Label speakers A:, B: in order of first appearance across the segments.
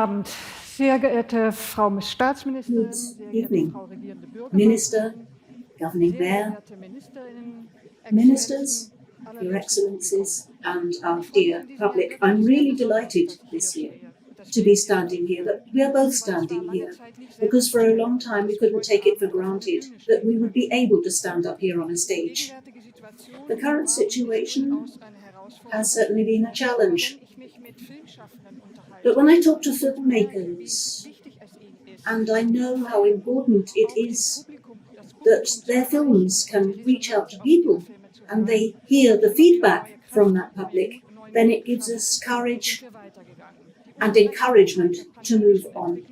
A: Abend, sehr geehrte Frau Staatsministerin,
B: Good evening, Minister, Governing Mayor, Ministers, Your Excellencies, and our dear public. I'm really delighted this year to be standing here, that we are both standing here, because for a long time we couldn't take it for granted that we would be able to stand up here on a stage. The current situation has certainly been a challenge. But when I talk to filmmakers, and I know how important it is that their films can reach out to people and they hear the feedback from that public, then it gives us courage and encouragement to move on.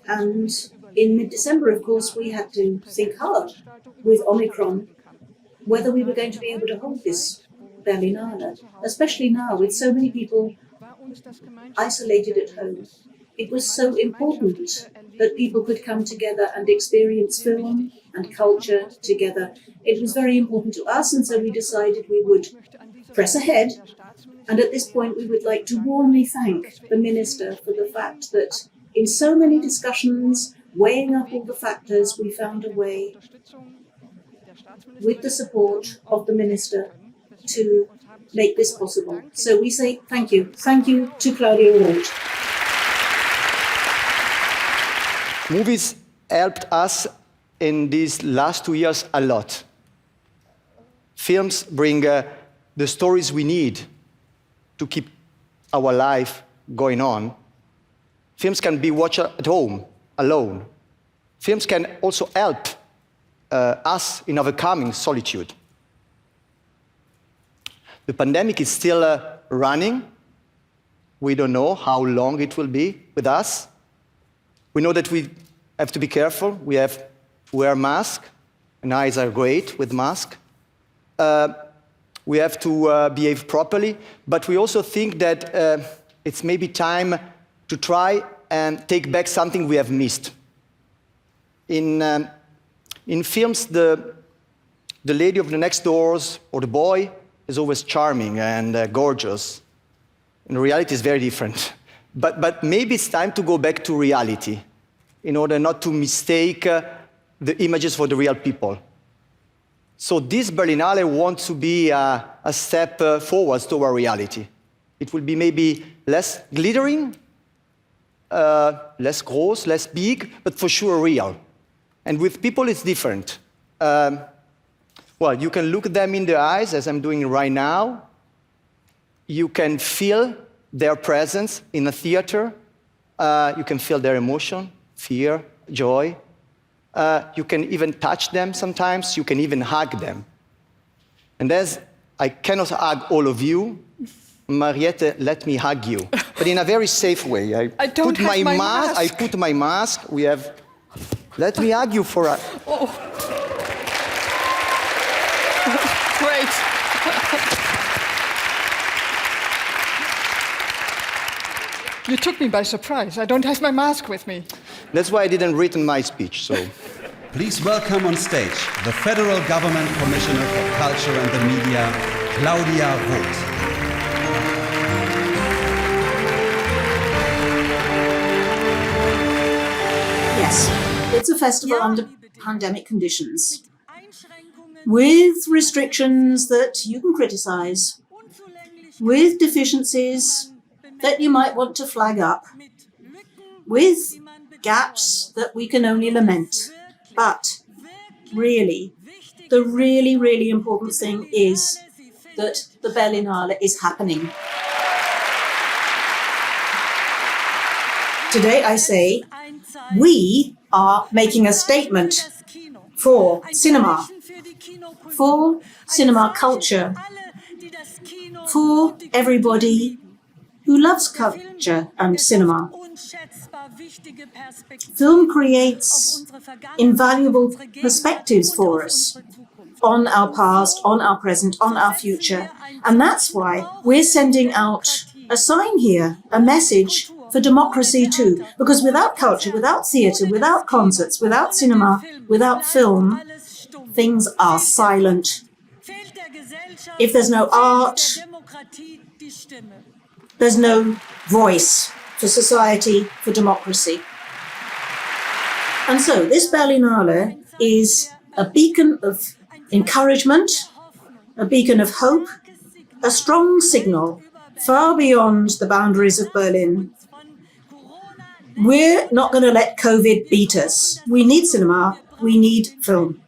B: And in mid-December, of course, we had to think hard with Omicron whether we were going to be able to hold this Berlinale, especially now with so many people isolated at home. It was so important that people could come together and experience film and culture together. It was very important to us, and so we decided we would press ahead. And at this point, we would like to warmly thank the Minister for the fact that in so many discussions, weighing up all the factors, we found a way, with the support of the Minister, to make this possible. So we say thank you. Thank you to Claudia Roth.
C: Movies helped us in these last 2 years a lot. Films bring the stories we need to keep our life going on. Films can be watched at home, alone. Films can also help us in overcoming solitude. The pandemic is still running. We don't know how long it will be with us. We know that we have to be careful. We have to wear masks, and eyes are great with mask. We have to behave properly, but we also think that it's maybe time to try and take back something we have missed. In films, the lady of the next doors or the boy is always charming and gorgeous. In reality, it's very different. But maybe it's time to go back to reality in order not to mistake the images for the real people. So this Berlinale wants to be a step forward toward reality. It will be maybe less glittering, less gross, less big, but for sure real. And with people, it's different. Well, you can look them in the eyes, as I'm doing right now. You can feel their presence in a theater. You can feel their emotion, fear, joy. You can even touch them sometimes. You can even hug them. And as I cannot hug all of you, Mariette, let me hug you, but in a very safe way. I
A: don't
C: put
A: have my mask.
C: I put my mask. We have. Let me hug you for a.
A: Oh. Great. You took me by surprise. I don't have my mask with me.
C: That's why I didn't written my speech. So.
D: Please welcome on stage the Federal Government Commissioner for Culture and the Media, Claudia Roth.
B: Yes, it's a festival under pandemic conditions, with restrictions that you can criticize, with deficiencies that you might want to flag up, with gaps that we can only lament. But really, the really important thing is that the Berlinale is happening. Today I say, we are making a statement for cinema culture, for everybody who loves culture and cinema. Film creates invaluable perspectives for us on our past, on our present, on our future. And that's why we're sending out a sign here, a message for democracy too. Because without culture, without theatre, without concerts, without cinema, without film, things are silent. If there's no art, there's no voice. for society, for democracy. And so this Berlinale is a beacon of encouragement, a beacon of hope, a strong signal far beyond the boundaries of Berlin. We're not going to let COVID beat us. We need cinema, we need film.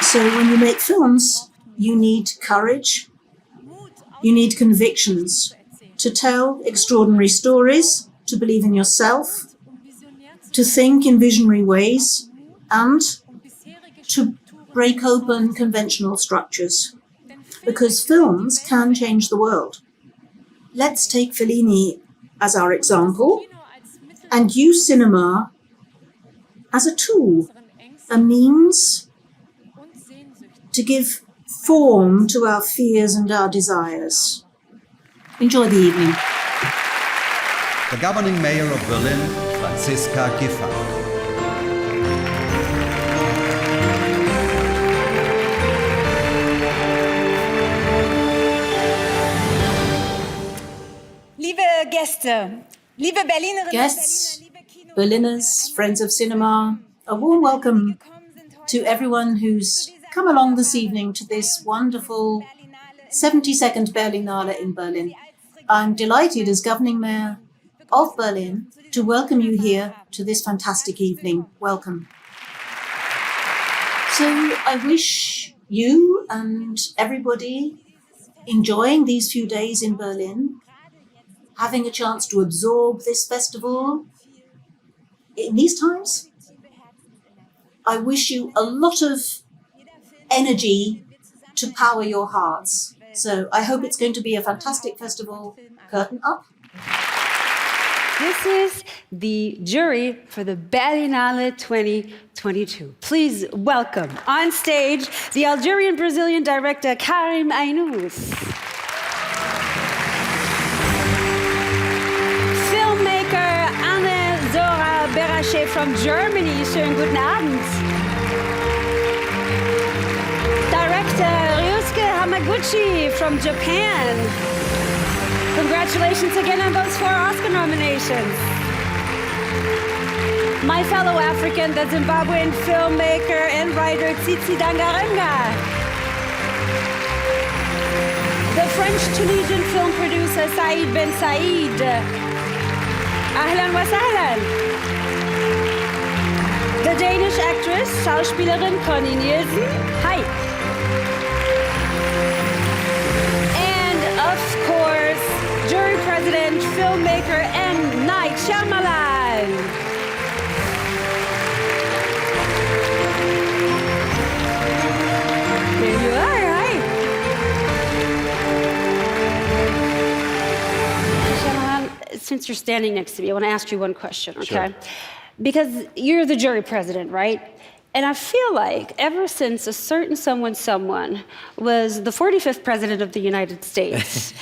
B: So when you make films, you need courage, you need convictions to tell extraordinary stories, to believe in yourself, to think in visionary ways, and to break open conventional structures. Because films can change the world. Let's take Fellini as our example and use cinema as a tool, a means to give form to our fears and our desires. Enjoy the evening.
D: The governing mayor of Berlin, Franziska Giffey.
E: Liebe Gäste, liebe Berlinerinnen,
B: Guests, Berliners, friends of cinema, a warm welcome to everyone who's come along this evening to this wonderful 72nd Berlinale in Berlin. I'm delighted as governing mayor of Berlin to welcome you here to this fantastic evening. Welcome. So I wish you and everybody enjoying these few days in Berlin, having a chance to absorb this festival in these times. I wish you a lot of energy to power your hearts. So I hope it's going to be a fantastic festival. Curtain up.
F: This is the jury for the Berlinale 2022. Please welcome on stage the Algerian-Brazilian director Karim Aynous. Filmmaker Anne-Zora Berachet from Germany. Schönen guten Abend. Director Ryusuke Hamaguchi from Japan. Congratulations again on those 4 Oscar nominations. My fellow African, the Zimbabwean filmmaker and writer Tsitsi Dangaranga. The French-Tunisian film producer Saïd Ben Saïd. Ahlan wa sahlan. The Danish actress, Schauspielerin Connie Nielsen. Hi. And of course, jury president, filmmaker, M. Night Shyamalan. There you are, hi. Shyamalan, since you're standing next to me, I want to ask you one question, okay?
G: Sure.
F: Because you're the jury president, right? And I feel like ever since a certain someone was the 45th president of the United States,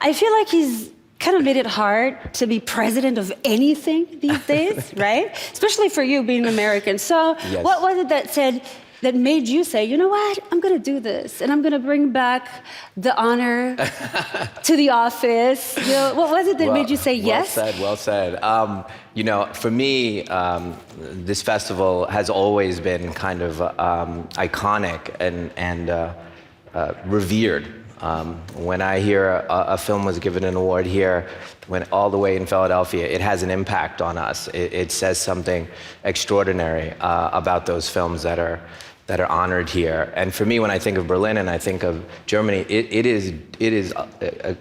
F: I feel like he's kind of made it hard to be president of anything these days, right? Especially for you being American. So
G: Yes.
F: What was it that made you say, you know what, I'm going to do this, and I'm going to bring back the honor to the office? You know, what was it that made you say yes?
G: Well said. You know, for me, this festival has always been kind of iconic and revered. When I hear a film was given an award here, when all the way in Philadelphia, it has an impact on us. It says something extraordinary about those films that are honored here. And for me, when I think of Berlin and I think of Germany, it is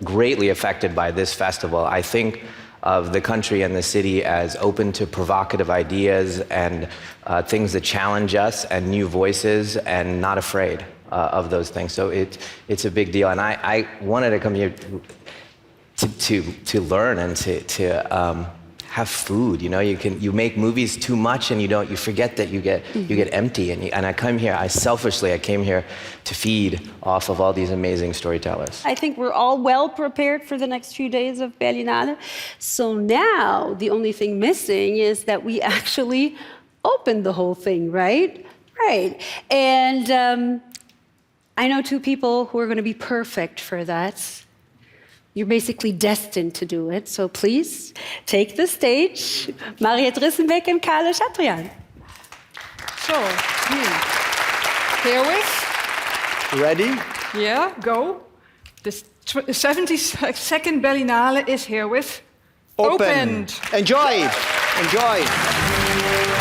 G: greatly affected by this festival. I think of the country and the city as open to provocative ideas and things that challenge us and new voices, and not afraid of those things. So it's a big deal. And I wanted to come here to learn and to have food. You know, you make movies too much and you forget that you get empty. And I came here, I came here to feed off of all these amazing storytellers.
F: I think we're all well prepared for the next few days of Berlinale. So now the only thing missing is that we actually open the whole thing, right? Right. And I know 2 people who are going to be perfect for that. You're basically destined to do it. So please take the stage, Mariette Rissenbeek and Carlo Chatrian.
A: So, herewith,
C: Ready?
A: yeah, go. The 72nd Berlinale is herewith
C: Open.
A: opened.
C: Enjoy. Enjoy.